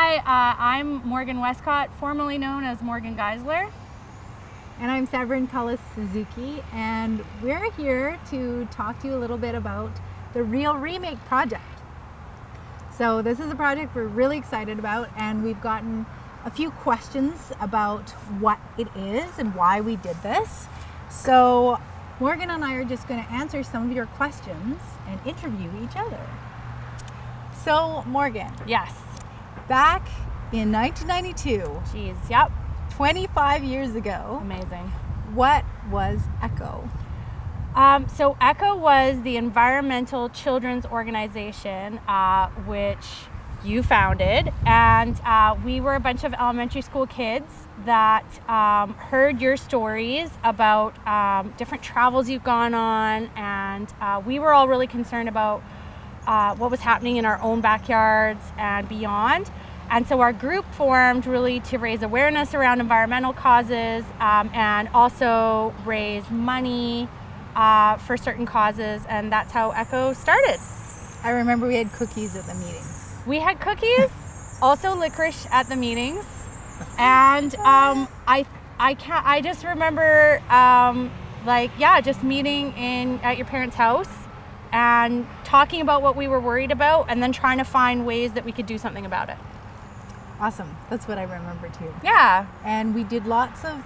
Hi, I'm Morgan Westcott, formerly known as Morgan Geisler. And I'm Severn Suzuki, and we're here to talk to you a little bit about the Real Remake project. So this is a project we're really excited about, and we've gotten a few questions about what it is and why we did this. So Morgan and I are just going to answer some of your questions and interview each other. So Morgan. Yes. Back in 1992. Jeez, yep. 25 years ago. Amazing. What was ECHO? So ECHO was the environmental children's organization which you founded, and we were a bunch of elementary school kids that heard your stories about different travels you've gone on, and we were all really concerned about what was happening in our own backyards and beyond. And so our group formed really to raise awareness around environmental causes and also raise money for certain causes, and that's how ECHO started. I remember we had cookies at the meetings. We had cookies, also licorice at the meetings, and I just remember just meeting at your parents' house and talking about what we were worried about, and then trying to find ways that we could do something about it. Awesome. That's what I remember too. Yeah. And we did lots of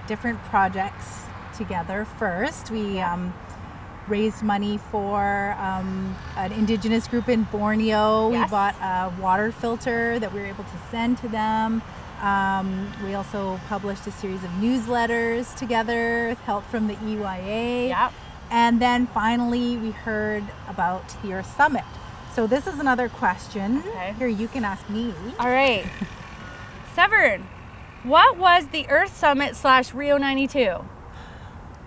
different projects together. First, we raised money for an indigenous group in Borneo. Yes. We bought a water filter that we were able to send to them. We also published a series of newsletters together with help from the EYA. Yep. And then finally, we heard about the Earth Summit. So this is another question. Okay. Here, you can ask me. All right. Severn, what was the Earth Summit / Rio 92?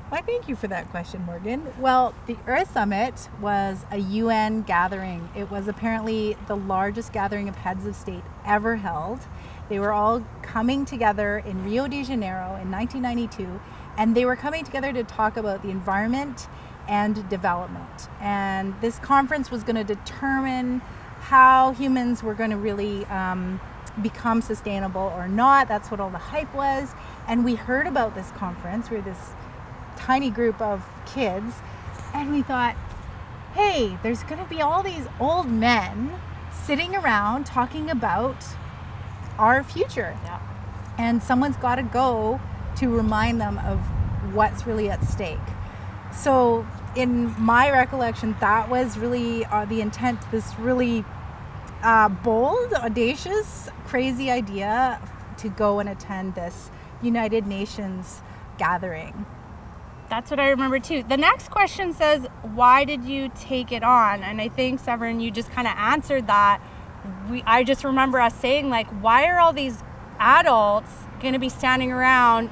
Why, thank you for that question, Morgan. Well, the Earth Summit was a UN gathering. It was apparently the largest gathering of heads of state ever held. They were all coming together in Rio de Janeiro in 1992, and they were coming together to talk about the environment and development. And this conference was going to determine how humans were going to really become sustainable or not. That's what all the hype was. And we heard about this conference. We were this tiny group of kids, and we thought, hey, there's going to be all these old men sitting around talking about our future. Yeah. And someone's got to go to remind them of what's really at stake. So in my recollection, that was really the intent, this really bold, audacious, crazy idea to go and attend this United Nations gathering. That's what I remember too. The next question says, why did you take it on? And I think, Severn, you just kind of answered that. I just remember us saying, like, why are all these adults going to be standing around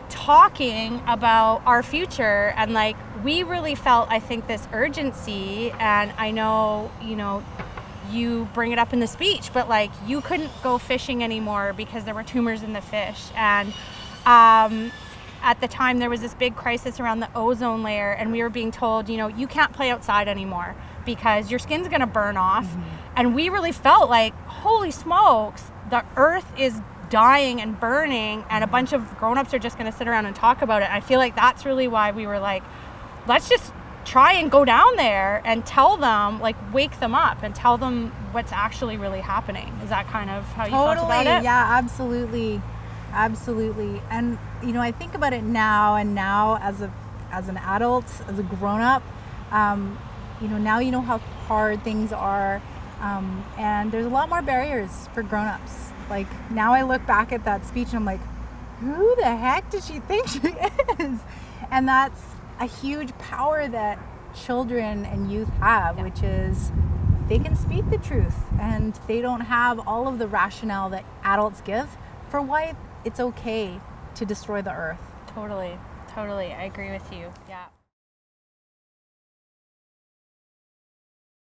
talking about our future? And like, we really felt, I think, this urgency, and I know, you bring it up in the speech, but like, you couldn't go fishing anymore because there were tumors in the fish. And at the time there was this big crisis around the ozone layer, and we were being told, you can't play outside anymore because your skin's going to burn off. Mm-hmm. And we really felt like, holy smokes, the earth is dying and burning, and a bunch of grown-ups are just going to sit around and talk about it. I feel like that's really why we were like, let's just try and go down there and tell them, like, wake them up and tell them what's actually really happening. Is that kind of how you felt about it? Yeah, absolutely. And I think about it now as an adult, as a grown-up, now you know how hard things are, and there's a lot more barriers for grown-ups. Like, now I look back at that speech and I'm like, who the heck does she think she is? And that's a huge power that children and youth have, Yeah. which is they can speak the truth, and they don't have all of the rationale that adults give for why it's okay to destroy the earth. Totally. I agree with you. Yeah.